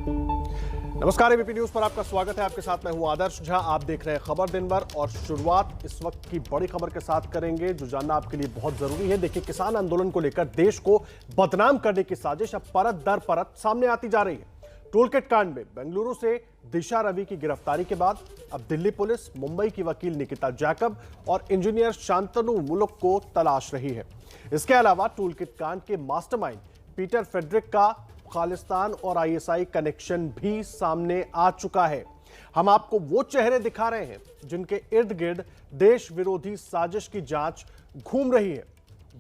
नमस्कार, ABP news पर आपका स्वागत है। आपके साथ मैं हूं आदर्श झा। आप देख रहे हैं खबर दिन भर और शुरुआत इस वक्त की बड़ी खबर के साथ करेंगे जो जानना आपके लिए बहुत जरूरी है। देखिए, किसान आंदोलन को लेकर देश को बदनाम करने की साजिश अब परत दर परत सामने आती जा रही है। टोलकिट कांड में बेंगलुरु से दिशा रवि की गिरफ्तारी के बाद अब दिल्ली पुलिस मुंबई की वकील निकिता जैकब और इंजीनियर शांतनु मुलुक को तलाश रही है। इसके अलावा टूलकिट कांड के मास्टरमाइंड पीटर फेडरिक का खालिस्तान और आईएसआई कनेक्शन भी सामने आ चुका है। हम आपको वो चेहरे दिखा रहे हैं जिनके इर्द गिर्द देश विरोधी साजिश की जांच घूम रही है।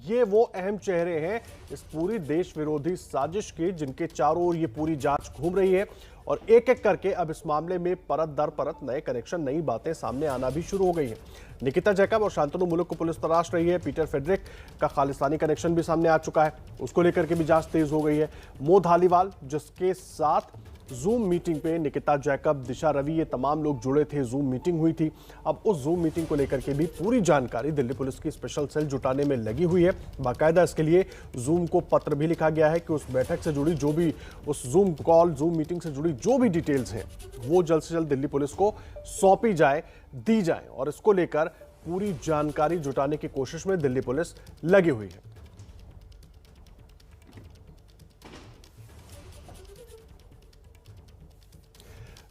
ये वो अहम चेहरे हैं इस पूरी देश विरोधी साजिश के जिनके चारों ओर ये पूरी जांच घूम रही है और एक एक करके अब इस मामले में परत दर परत नए कनेक्शन, नई बातें सामने आना भी शुरू हो गई हैं। निकिता जैकब और शांतनु मुलुक को पुलिस तलाश रही है। पीटर फेडरिक का खालिस्तानी कनेक्शन भी सामने आ चुका है, उसको लेकर के भी जांच तेज हो गई है। मो धालीवाल, जिसके साथ जूम मीटिंग पे निकिता जैकब, दिशा रवि, ये तमाम लोग जुड़े थे, जूम मीटिंग हुई थी। अब उस जूम मीटिंग को लेकर के भी पूरी जानकारी दिल्ली पुलिस की स्पेशल सेल जुटाने में लगी हुई है। बाकायदा इसके लिए जूम को पत्र भी लिखा गया है कि उस बैठक से जुड़ी जो भी, उस जूम कॉल, जूम मीटिंग से जुड़ी जो भी डिटेल्स हैं वो जल्द से जल्द दिल्ली पुलिस को सौंपी जाए, दी जाए और इसको लेकर पूरी जानकारी जुटाने की कोशिश में दिल्ली पुलिस लगी हुई है।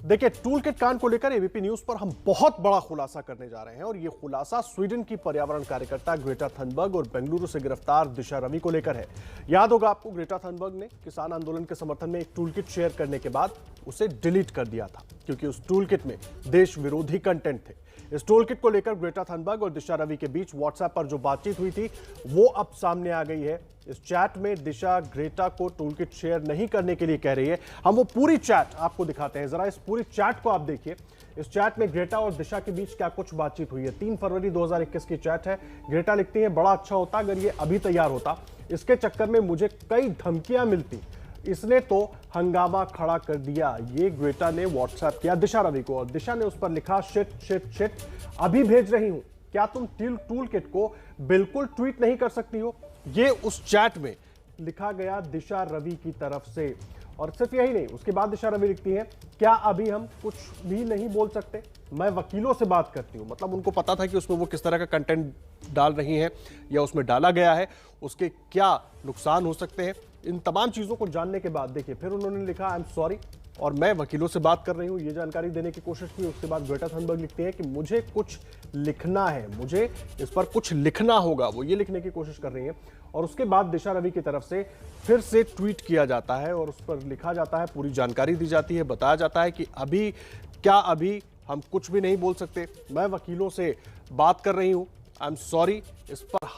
देखिए, टूलकिट कांड को लेकर एबीपी न्यूज पर हम बहुत बड़ा खुलासा करने जा रहे हैं और यह खुलासा स्वीडन की पर्यावरण कार्यकर्ता ग्रेटा थनबर्ग और बेंगलुरु से गिरफ्तार दिशा रवि को लेकर है। याद होगा आपको, ग्रेटा थनबर्ग ने किसान आंदोलन के समर्थन में एक टूलकिट शेयर करने के बाद उसे डिलीट कर दिया था क्योंकि उस टूलकिट में देश विरोधी कंटेंट थे। इस टूलकिट को लेकर ग्रेटा थनबर्ग और दिशा रवि के बीच व्हाट्सएप पर जो बातचीत हुई थी वो अब सामने आ गई है। इस चैट में दिशा ग्रेटा को टूलकिट शेयर नहीं करने के लिए कह रही है। हम वो पूरी चैट आपको दिखाते हैं, जरा इस पूरी चैट को आप देखिए। इस चैट में ग्रेटा और दिशा के बीच क्या कुछ बातचीत हुई है। 3 फरवरी 2021 की चैट है। ग्रेटा लिखती है, बड़ा अच्छा होता अगर ये अभी तैयार होता, इसके चक्कर में मुझे कई धमकियां मिलती, इसने तो हंगामा खड़ा कर दिया। ये ग्रेटा ने व्हाट्सएप किया दिशा रवि को और दिशा ने उस पर लिखा, शिट शिट शिट, अभी भेज रही हूं, क्या तुम टूल किट को बिल्कुल ट्वीट नहीं कर सकती हो। ये उस चैट में लिखा गया दिशा रवि की तरफ से। और सिर्फ यही नहीं, उसके बाद दिशा रवि लिखती है, क्या अभी हम कुछ भी नहीं बोल सकते, मैं वकीलों से बात करती हूं। मतलब उनको पता था कि उसमें वो किस तरह का कंटेंट डाल रही हैं या उसमें डाला गया है, उसके क्या नुकसान हो सकते हैं। इन तमाम चीजों को जानने के बाद देखिए फिर उन्होंने लिखा, आई एम सॉरी और मैं वकीलों से बात कर रही हूं, ये जानकारी देने की कोशिश की। उसके बाद ग्रेटा थनबर्ग लिखती है कि मुझे कुछ लिखना है, मुझे इस पर कुछ लिखना होगा, वो ये लिखने की कोशिश कर रही है। और उसके बाद दिशा रवि की तरफ से फिर से ट्वीट किया जाता है और उस पर लिखा जाता है, पूरी जानकारी दी जाती है, बताया जाता है कि अभी हम कुछ भी नहीं बोल सकते, मैं वकीलों से बात कर रही हूं, आई एम सॉरी, इस पर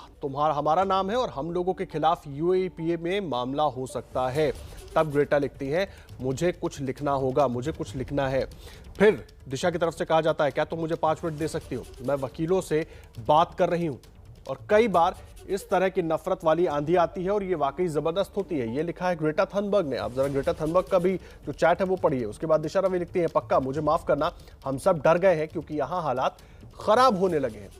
हमारा नाम है और हम लोगों के खिलाफ यूएपीए में मामला हो सकता है। तब ग्रेटा लिखती है, मुझे कुछ लिखना होगा, मुझे कुछ लिखना है। फिर दिशा की तरफ से कहा जाता है, क्या तुम मुझे 5 मिनट दे सकती हो, मैं वकीलों से बात कर रही हूं। और कई बार इस तरह की नफरत वाली आंधी आती है और ये वाकई जबरदस्त होती है। ये लिखा है ग्रेटा थनबर्ग ने। आप जरा ग्रेटा थनबर्ग का भी जो चैट है वो पढ़िए। उसके बाद दिशा रवि लिखती है, पक्का मुझे माफ करना, हम सब डर गए हैं क्योंकि यहां हालात खराब होने लगे हैं।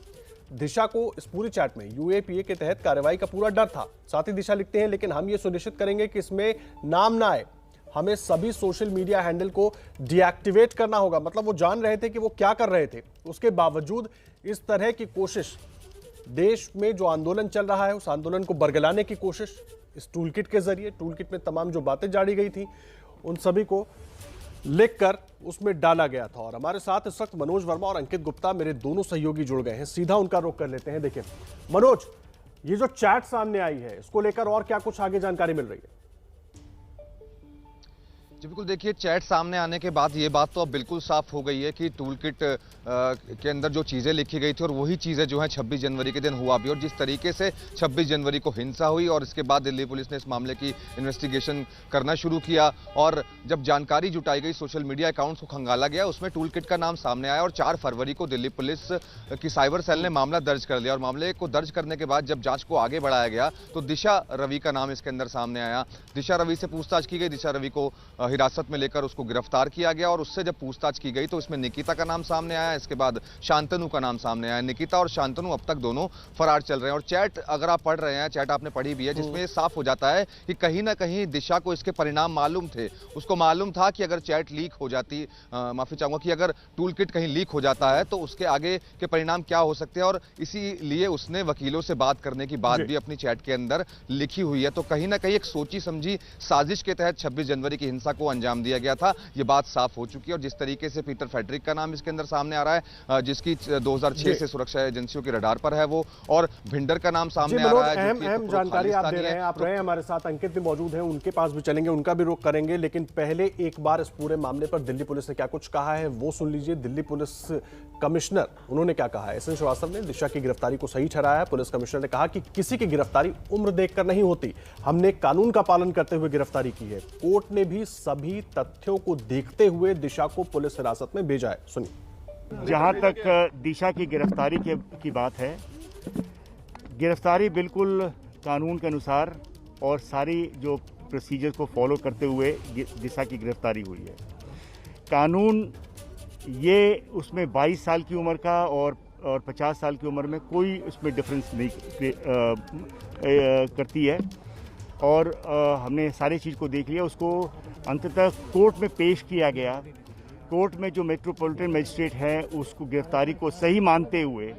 दिशा को इस पूरी चैट में यूएपीए के तहत कार्रवाई का पूरा डर था। साथ ही दिशा लिखते हैं, लेकिन हम ये सुनिश्चित करेंगे कि इसमें नाम ना आए, हमें सभी सोशल मीडिया हैंडल को डीएक्टिवेट करना होगा। मतलब वो जान रहे थे कि वो क्या कर रहे थे, उसके बावजूद इस तरह की कोशिश, देश में जो आंदोलन चल रहा है उस आंदोलन को बरगलाने की कोशिश इस टूलकिट के जरिए, टूलकिट में तमाम जो बातें जाड़ी गई थी उन सभी को लिखकर उसमें डाला गया था। और हमारे साथ इस वक्त मनोज वर्मा और अंकित गुप्ता, मेरे दोनों सहयोगी जुड़ गए हैं। सीधा उनका रुख कर लेते हैं। देखिए मनोज, ये जो चैट सामने आई है इसको लेकर और क्या कुछ आगे जानकारी मिल रही है? जी बिल्कुल, देखिए चैट सामने आने के बाद ये बात तो अब बिल्कुल साफ हो गई है कि टूलकिट के अंदर जो चीज़ें लिखी गई थी और वही चीज़ें जो हैं 26 जनवरी के दिन हुआ भी। और जिस तरीके से 26 जनवरी को हिंसा हुई और इसके बाद दिल्ली पुलिस ने इस मामले की इन्वेस्टिगेशन करना शुरू किया और जब जानकारी जुटाई गई, सोशल मीडिया अकाउंट्स को खंगाला गया, उसमें टूलकिट का नाम सामने आया और 4 फरवरी को दिल्ली पुलिस की साइबर सेल ने मामला दर्ज कर लिया। और मामले को दर्ज करने के बाद जब जाँच को आगे बढ़ाया गया तो दिशा रवि का नाम इसके अंदर सामने आया। दिशा रवि से पूछताछ की गई, दिशा रवि को हिरासत में लेकर उसको गिरफ्तार किया गया और उससे जब पूछताछ की गई तो इसमें निकिता का नाम सामने आया, इसके बाद शांतनु का नाम सामने आया। निकिता और शांतनु अब तक दोनों फरार चल रहे हैं और चैट अगर आप पढ़ रहे हैं, चैट आपने पढ़ी भी है, जिसमें ये साफ हो जाता है कि कहीं ना कहीं दिशा को इसके परिणाम मालूम थे। उसको मालूम था कि अगर चैट लीक हो जाती, माफी चाहूंगा, कि अगर टूल किट कहीं लीक हो जाता है तो उसके आगे के परिणाम क्या हो सकते हैं और इसीलिए उसने वकीलों से बात करने की बात भी अपनी चैट के अंदर लिखी हुई है। तो कहीं ना कहीं एक सोची समझी साजिश के तहत 26 जनवरी की हिंसा को अंजाम दिया गया था, ये बात साफ हो चुकी है। और जिस तरीके से पीटर फेडरिक का नाम इसके अंदर सामने आ रहा है, जिसकी 2006 से सुरक्षा एजेंसियों के रडार पर है वो, और भिंडर का नाम सामने आ रहा है। अहम जानकारी आप दे रहे हैं, आप रहे हमारे साथ, अंकित भी मौजूद हैं, उनके पास भी चलेंगे, उनका भी रुख करेंगे, लेकिन पहले एक बार इस पूरे मामले पर दिल्ली पुलिस ने क्या कुछ कहा है वो सुन लीजिए। दिल्ली पुलिस कमिश्नर, उन्होंने क्या कहा है। एसएन श्रीवास्तव ने दिशा की गिरफ्तारी को सही ठहराया है। पुलिस कमिश्नर ने कहा कि किसी की गिरफ्तारी उम्र देखकर नहीं होती, हमने कानून का पालन करते हुए गिरफ्तारी की है। कोर्ट ने भी सभी तथ्यों को देखते हुए दिशा को पुलिस हिरासत में भेजा है। सुनिए। जहां तक दिशा की गिरफ्तारी की बात है, गिरफ्तारी बिल्कुल कानून के अनुसार और सारी जो प्रोसीजर को फॉलो करते हुए दिशा की गिरफ्तारी हुई है। कानून ये उसमें 22 साल की उम्र का और 50 साल की उम्र में कोई उसमें डिफरेंस नहीं करती है। और हमने सारी चीज़ को देख लिया। उसको अंततः कोर्ट में पेश किया गया। कोर्ट में जो मेट्रोपॉलिटन मजिस्ट्रेट हैं उसको गिरफ्तारी को सही मानते हुए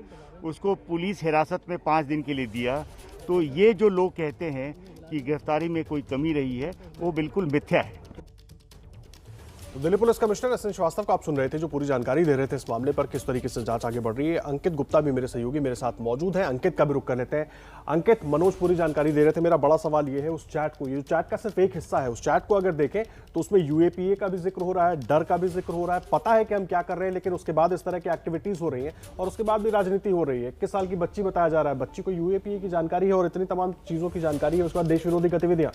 उसको पुलिस हिरासत में 5 दिन के लिए दिया। तो ये जो लोग कहते हैं कि गिरफ्तारी में कोई कमी रही है, वो बिल्कुल मिथ्या है। तो Delhi police commissioner S N Srivastava को आप सुन रहे थे, जो पूरी जानकारी दे रहे थे इस मामले पर, किस तरीके से जांच आगे बढ़ रही है। अंकित गुप्ता भी मेरे सहयोगी मेरे साथ मौजूद है, अंकित का भी रुख कर लेते हैं। अंकित, मनोज पूरी जानकारी दे रहे थे। मेरा बड़ा सवाल ये है, उस चैट को, ये चैट का सिर्फ एक हिस्सा है, उस चैट को अगर देखें तो उसमें यूएपीए का भी जिक्र हो रहा है, डर का भी जिक्र हो रहा है, पता है कि हम क्या कर रहे हैं, लेकिन उसके बाद इस तरह की एक्टिविटीज हो रही है और उसके बाद भी राजनीति हो रही है। 21 साल की बच्ची बताया जा रहा है, बच्ची को यूएपीए की जानकारी है और इतनी तमाम चीजों की जानकारी है, उसके बाद देश विरोधी गतिविधियां।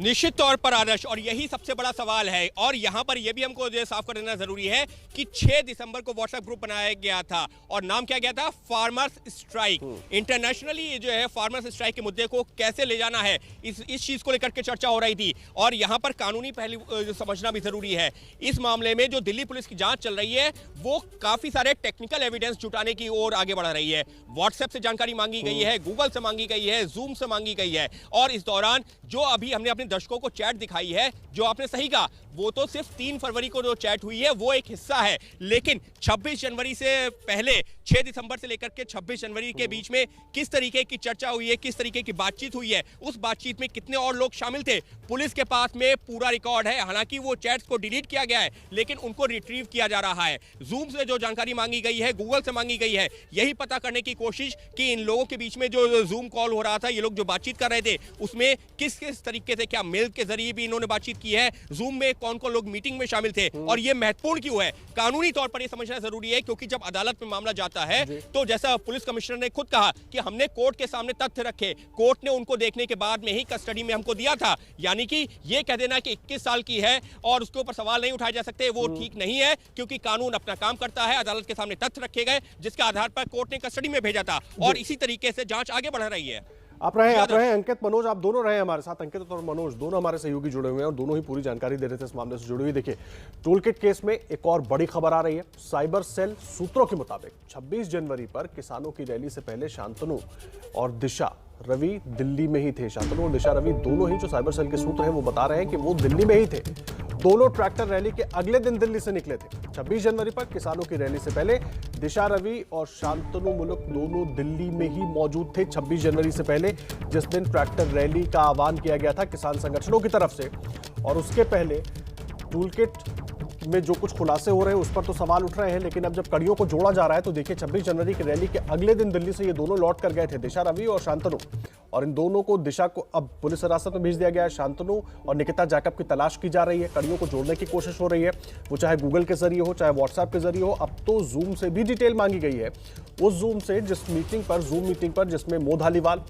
निश्चित तौर पर आदर्श, और यही सबसे बड़ा सवाल है। और यहां पर यह भी हमको साफ कर देना जरूरी है कि 6 दिसंबर को व्हाट्सएप ग्रुप बनाया गया था और नाम क्या गया था, फार्मर्स स्ट्राइक। इंटरनेशनली ये जो है फार्मर्स स्ट्राइक के मुद्दे को कैसे ले जाना है, इस चीज को लेकर के चर्चा हो रही थी। और यहां पर कानूनी पहलू समझना भी जरूरी है। इस मामले में जो दिल्ली पुलिस की जांच चल रही है वो काफी सारे टेक्निकल एविडेंस जुटाने की ओर आगे बढ़ रही है। व्हाट्सएप से जानकारी मांगी गई है, गूगल से मांगी गई है, जूम से मांगी गई है। और इस दौरान जो अभी हमने अपने दर्शकों को चैट दिखाई है, जो आपने सही कहा, वो तो सिर्फ 3 फरवरी को जो चैट हुई है वो एक हिस्सा है, लेकिन 26 जनवरी से पहले 6 दिसंबर से लेकर के 26 जनवरी के बीच में किस तरीके की चर्चा हुई है, किस तरीके की बातचीत हुई है, उस बातचीत में कितने और लोग शामिल थे, पुलिस के पास में पूरा रिकॉर्ड है। हालांकि वो चैट्स को डिलीट किया गया है, लेकिन उनको रिट्रीव किया जा रहा है। जूम से जो जानकारी मांगी गई है, गूगल से मांगी गई है, यही पता करने की कोशिश कि इन लोगों के बीच में जो जूम कॉल हो रहा था, ये लोग जो बातचीत कर रहे थे, उसमें किस किस तरीके से, क्या मेल के जरिए भी इन्होंने बातचीत की है, जूम में कौन कौन लोग मीटिंग में शामिल थे। और ये महत्वपूर्ण क्यों है, कानूनी तौर पर ये समझना जरूरी है, क्योंकि जब अदालत में मामला जाता है तो जैसा पुलिस कमिश्नर ने खुद कहा कि हमने कोर्ट के सामने तथ्य रखे, कोर्ट ने उनको देखने के बाद में ही कस्टडी में हमको दिया था। यानी कि ये कह देना कि 21 साल की है और उसके ऊपर सवाल नहीं उठाए जा सकते, वो ठीक नहीं है, क्योंकि कानून अपना काम करता है। अदालत के सामने तथ्य रखे गए जिसके आधार पर कोर्ट ने कस्टडी में भेजा था और इसी तरीके से जांच आगे बढ़ रही है। आप रहे अंकित, मनोज, आप दोनों रहे हमारे साथ। अंकित और मनोज दोनों हमारे सहयोगी जुड़े हुए हैं और दोनों ही पूरी जानकारी दे रहे थे इस मामले से जुड़ी हुई। देखिए, टूलकिट केस में एक और बड़ी खबर आ रही है। साइबर सेल सूत्रों के मुताबिक 26 जनवरी पर किसानों की रैली से पहले शांतनु और दिशा रवि दिल्ली में ही थे। शांतनु और दिशा रवि दोनों ही जो साइबर सेल के सूत्र हैं वो बता रहे हैं कि वो दिल्ली में ही थे। दोनों ट्रैक्टर रैली के अगले दिन दिल्ली से निकले थे। 26 जनवरी पर किसानों की रैली से पहले दिशा रवि और शांतनु मुलुक दोनों दिल्ली में ही मौजूद थे। 26 जनवरी से पहले, जिस दिन ट्रैक्टर रैली का आह्वान किया गया था किसान संगठनों की तरफ से, और उसके पहले टूलकिट में जो कुछ खुलासे हो रहे हैं उस पर तो सवाल उठ रहे हैं, लेकिन अब जब कड़ियों को जोड़ा जा रहा है तो देखिए 26 जनवरी की रैली के अगले दिन दिल्ली से ये दोनों लौट कर गए थे, दिशा रवि और शांतनु, और इन दोनों को, दिशा को अब पुलिस हिरासत में भेज दिया गया है। शांतनु और निकिता जैकब की तलाश की जा रही है, कड़ियों को जोड़ने की कोशिश हो रही है, वो चाहे गूगल के जरिए हो, चाहे व्हाट्सएप के जरिए हो। अब तो जूम से भी डिटेल मांगी गई है, उस जूम से, जिस मीटिंग पर, जूम मीटिंग पर जिसमें मोद धालीवाल,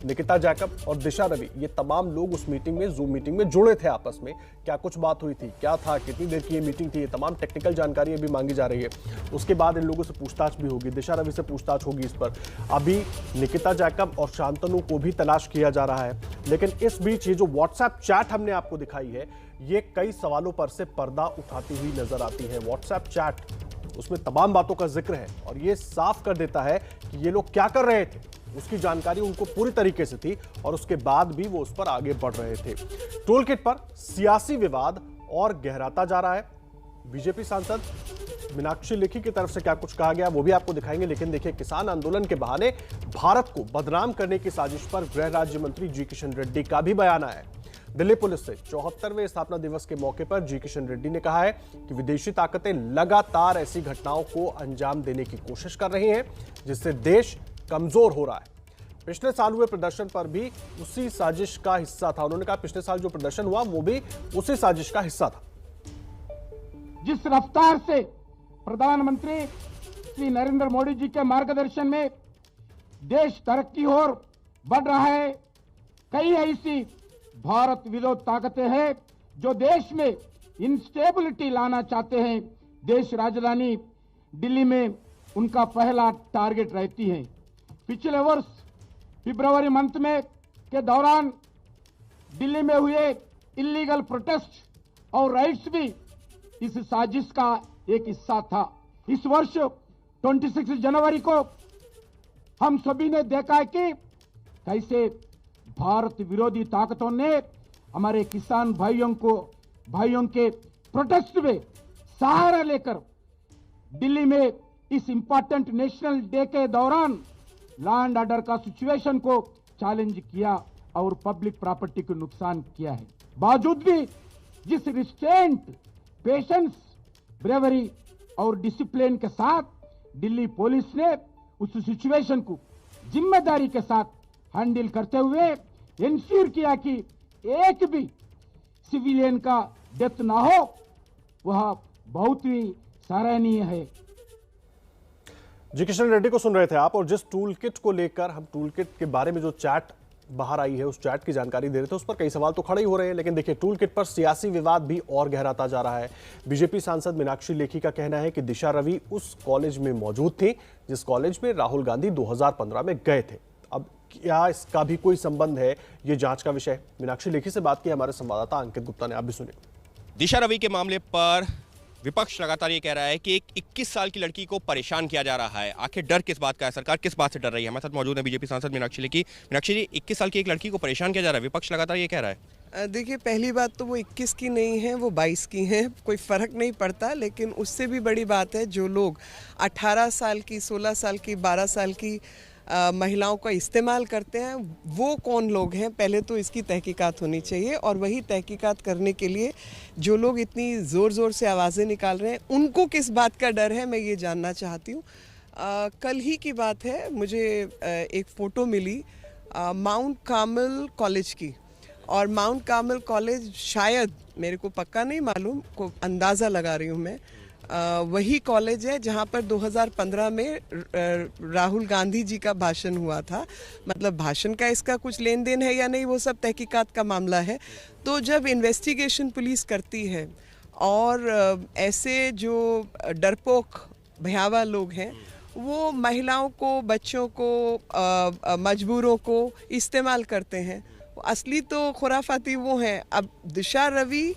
निकिता जैकब और दिशा रवि, ये तमाम लोग उस मीटिंग में, जूम मीटिंग में जुड़े थे आपस में। क्या कुछ बात हुई थी, क्या था, कितनी देर की ये मीटिंग थी, ये तमाम टेक्निकल जानकारी अभी मांगी जा रही है। उसके बाद इन लोगों से पूछताछ भी होगी, दिशा रवि से पूछताछ होगी इस पर। अभी निकिता जैकब और शांतनु को भी तलाश किया जा रहा है। लेकिन इस बीच ये जो व्हाट्सएप चैट हमने आपको दिखाई है, ये कई सवालों पर से पर्दा उठाती हुई नजर आती है। व्हाट्सएप चैट, उसमें तमाम बातों का जिक्र है और ये साफ कर देता है कि ये लोग क्या कर रहे थे, उसकी जानकारी उनको पूरी तरीके से थी और उसके बाद भी वो उस पर आगे बढ़ रहे थे। टूल किट पर सियासी विवाद और गहराता जा रहा है। बीजेपी सांसद मीनाक्षी लेखी की तरफ से क्या कुछ कहा गया वो भी आपको दिखाएंगे। लेकिन देखिए, किसान आंदोलन के बहाने भारत को बदनाम करने की साजिश पर गृह राज्य मंत्री जी किशन रेड्डी का भी बयान आया है। दिल्ली पुलिस से 74वें स्थापना दिवस के मौके पर जी किशन रेड्डी ने कहा है कि विदेशी ताकतें लगातार ऐसी घटनाओं को अंजाम देने की कोशिश कर रही हैं, जिससे देश कमजोर हो रहा है। पिछले साल हुए प्रदर्शन पर भी उसी साजिश का हिस्सा था। उन्होंने कहा पिछले साल जो प्रदर्शन हुआ वो भी उसी साजिश का हिस्सा था। जिस रफ्तार से प्रधानमंत्री श्री नरेंद्र मोदी जी के मार्गदर्शन में देश तरक्की और बढ़ रहा है, कई ऐसी भारत विरोध ताकतें हैं जो देश में इंस्टेबिलिटी लाना चाहते हैं। देश राजधानी दिल्ली में उनका पहला टारगेट रहती है। पिछले वर्ष फरवरी मंथ में के दौरान दिल्ली में हुए इलीगल प्रोटेस्ट और राइट्स भी इस साजिश का एक हिस्सा था। इस वर्ष 26 जनवरी को हम सभी ने देखा है कि कैसे भारत विरोधी ताकतों ने हमारे किसान भाइयों के प्रोटेस्ट में सहारा लेकर दिल्ली में इस इंपॉर्टेंट नेशनल डे के दौरान लैंड ऑर्डर का सिचुएशन को चैलेंज किया और पब्लिक प्रॉपर्टी को नुकसान किया है। बावजूद भी जिस रिस्ट्रेंट, पेशेंस, ब्रेवरी और डिसिप्लिन के साथ दिल्ली पुलिस ने उस सिचुएशन को जिम्मेदारी के साथ हैंडल करते हुए इंश्योर किया कि एक भी सिविलियन का डेथ ना हो, वह बहुत ही सराहनीय है। जी किशन रेड्डी को सुन रहे थे आप। और जिस टूल किट को लेकर, हम टूल किट के बारे में जो चैट बाहर आई है उस चैट की जानकारी दे रहे थे, उस पर कई सवाल तो खड़े ही हो रहे हैं। लेकिन देखिए, टूल किट पर सियासी विवाद भी और गहराता जा रहा है। बीजेपी सांसद मीनाक्षी लेखी का कहना है कि दिशा रवि उस कॉलेज में मौजूद थी जिस कॉलेज में राहुल गांधी 2015 में गए थे। अब क्या इसका भी कोई संबंध है, ये जांच का विषय। मीनाक्षी लेखी से बात की हमारे संवाददाता अंकित गुप्ता ने, आप भी सुनिए। दिशा रवि के मामले पर विपक्ष लगातार ये कह रहा है कि एक 21 साल की लड़की को परेशान किया जा रहा है। आखिर डर किस बात का है, सरकार किस बात से डर रही है? हमारे साथ मौजूद है बीजेपी सांसद मीनाक्षी लेखी। मीनाक्षी जी, 21 साल की एक लड़की को परेशान किया जा रहा है, विपक्ष लगातार ये कह रहा है। देखिए, पहली बात तो वो 21 की नहीं है, वो 22 की हैं, कोई फ़र्क नहीं पड़ता। लेकिन उससे भी बड़ी बात है, जो लोग 18 साल की, 16 साल की, 12 साल की महिलाओं का इस्तेमाल करते हैं, वो कौन लोग हैं? पहले तो इसकी तहकीकात होनी चाहिए। और वही तहकीकात करने के लिए जो लोग इतनी ज़ोर ज़ोर से आवाज़ें निकाल रहे हैं, उनको किस बात का डर है, मैं ये जानना चाहती हूँ। कल ही की बात है, मुझे एक फ़ोटो मिली माउंट कार्मेल कॉलेज की। और माउंट कार्मेल कॉलेज शायद, मेरे को पक्का नहीं मालूम, को अंदाज़ा लगा रही हूँ मैं, वही कॉलेज है जहाँ पर 2015 में राहुल गांधी जी का भाषण हुआ था। मतलब भाषण का इसका कुछ लेन देन है या नहीं, वो सब तहकीकात का मामला है। तो जब इन्वेस्टिगेशन पुलिस करती है और ऐसे जो डरपोक भयावह लोग हैं वो महिलाओं को, बच्चों को, मजबूरों को इस्तेमाल करते हैं, असली तो खुराफाती वो हैं। अब दिशा रवि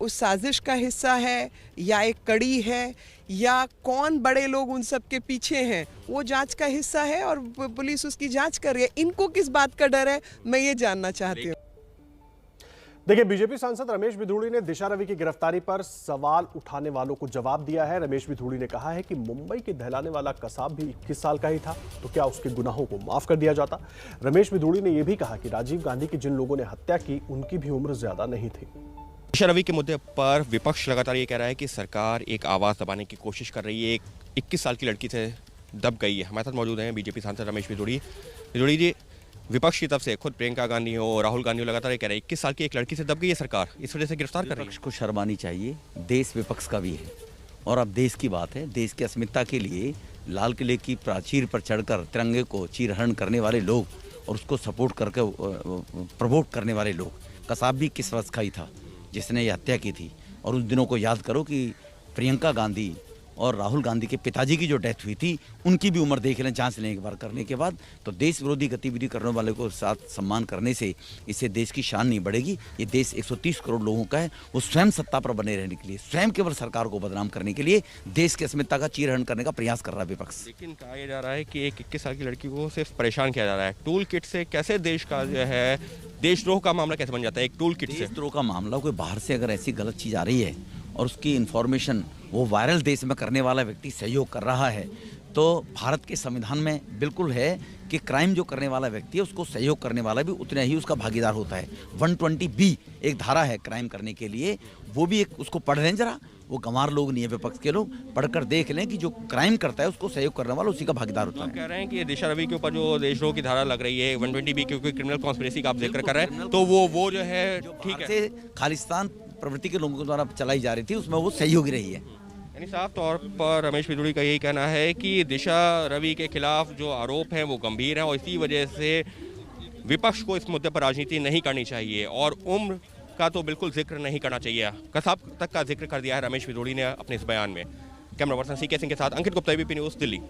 उस साजिश का हिस्सा है या एक कड़ी है, या कौन बड़े लोग उन सब के पीछे हैं, वो जांच का हिस्सा है और पुलिस उसकी जांच कर रही है। इनको किस बात का डर है, मैं ये जानना चाहती हूँ। देखिए, बीजेपी सांसद रमेश बिधूड़ी ने दिशा रवि की गिरफ्तारी पर सवाल उठाने वालों को जवाब दिया है। रमेश बिधूड़ी ने कहा है कि मुंबई के दहलाने वाला कसाब भी 21 साल का ही था, तो क्या उसके गुनाहों को माफ कर दिया जाता? रमेश बिधूड़ी ने यह भी कहा कि राजीव गांधी की जिन लोगों ने हत्या की, उनकी भी उम्र ज्यादा नहीं थी। दिशा रवि के मुद्दे पर विपक्ष लगातार ये कह रहा है कि सरकार एक आवाज़ दबाने की कोशिश कर रही है, एक 21 साल की लड़की से दब गई है। हमारे साथ मौजूद हैं बीजेपी सांसद रमेश बिधूड़ी। बिधूड़ी जी, विपक्ष की तरफ से खुद प्रियंका गांधी हो, राहुल गांधी हो, लगातार ये कह रहे हैं 21 साल की एक लड़की से दब गई है सरकार, इस वजह से गिरफ्तार कर रही है। विपक्ष को शर्म आनी चाहिए, देश विपक्ष का भी है। और अब देश की बात है, देश की अस्मिता के लिए लाल किले की प्राचीर पर चढ़कर तिरंगे को चीरहरण करने वाले लोग, और उसको सपोर्ट करके प्रमोट करने वाले लोग। कसाब भी किस वर्ष का ही था जिसने ये हत्या की थी। और उस दिनों को याद करो कि प्रियंका गांधी और राहुल गांधी के पिताजी की जो डेथ हुई थी, उनकी भी उम्र देख लें, जांच लें एक बार करने के बाद। तो देश विरोधी गतिविधि करने वाले को साथ सम्मान करने से इससे देश की शान नहीं बढ़ेगी। ये देश 130 करोड़ लोगों का है, वो स्वयं सत्ता पर बने रहने के लिए, स्वयं केवल सरकार को बदनाम करने के लिए देश की अस्मिता का चीरहरण करने का प्रयास कर रहा है विपक्ष। लेकिन कहा जा रहा है कि एक 21 साल की लड़की को सिर्फ परेशान किया जा रहा है। टूल किट से कैसे देश का जो है देशद्रोह का मामला कैसे बन जाता है एक टूल किट से? देशद्रोह का मामला, कोई बाहर से अगर ऐसी गलत चीज़ आ रही है और उसकी इन्फॉर्मेशन वो वायरल देश में करने वाला व्यक्ति सहयोग कर रहा है, तो भारत के संविधान में बिल्कुल है कि क्राइम जो करने वाला व्यक्ति है उसको सहयोग करने वाला भी उतना ही उसका भागीदार होता है। 120B एक धारा है क्राइम करने के लिए, वो भी एक उसको पढ़ लें जरा। वो गंवार लोग नहीं है विपक्ष के लोग, पढ़कर देख लें कि जो क्राइम करता है उसको सहयोग करने वाला उसी का भागीदार होता आप है। कह रहे हैं कि दिशा रवि के ऊपर जो देशद्रोह की धारा लग रही है 120B क्योंकि क्रिमिनल कॉन्स्पिरेसी का आप जिक्र कर रहे हैं, तो वो जो है ठीक है, से खालिस्तान प्रवृत्ति के लोगों द्वारा चलाई जा रही थी, उसमें वो सहयोगी रही है। यानी साफ तौर पर रमेश बिधूड़ी का यही कहना है कि दिशा रवि के खिलाफ जो आरोप हैं वो गंभीर हैं और इसी वजह से विपक्ष को इस मुद्दे पर राजनीति नहीं करनी चाहिए और उम्र का तो बिल्कुल जिक्र नहीं करना चाहिए। कसाब तक का जिक्र कर दिया है रमेश बिधूड़ी ने अपने इस बयान में। कैमरा पर्सन CK सिंह के साथ अंकित गुप्ता, ABP न्यूज़, दिल्ली।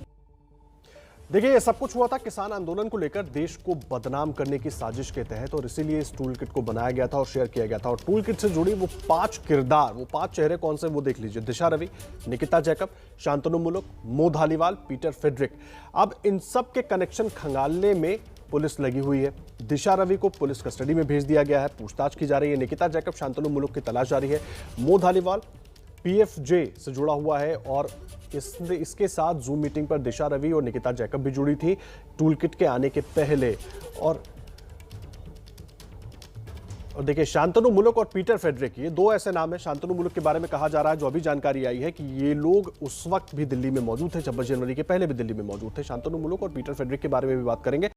देखिए, ये सब कुछ हुआ था किसान आंदोलन को लेकर देश को बदनाम करने की साजिश के तहत, और इसीलिए इस टूल किट को बनाया गया था और शेयर किया गया था। और टूल किट से जुड़ी वो 5 किरदार, वो 5 चेहरे कौन से, वो देख लीजिए। दिशा रवि, निकिता जैकब, शांतनु मुलुक, मो धालीवाल, पीटर फेडरिक। अब इन सब के कनेक्शन खंगालने में पुलिस लगी हुई है। दिशा रवि को पुलिस कस्टडी में भेज दिया गया है, पूछताछ की जा रही है। निकिता जैकब, शांतनु मुलुक की तलाश जारी है। मो धालीवाल PFJ से जुड़ा हुआ है और इसके साथ जूम मीटिंग पर दिशा रवि और निकिता जैकब भी जुड़ी थी टूल किट के आने के पहले। और देखिए, शांतनु मुलुक और पीटर फेडरिक, ये 2 ऐसे नाम हैं। शांतनु मुलुक के बारे में कहा जा रहा है, जो अभी जानकारी आई है, कि ये लोग उस वक्त भी दिल्ली में मौजूद थे, 26 जनवरी के पहले भी दिल्ली में मौजूद थे। शांतनु मुलुक और पीटर फेडरिक के बारे में भी बात करेंगे।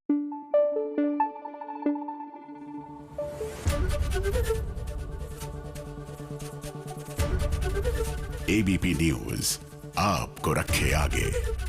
ABP न्यूज आपको रखे आगे।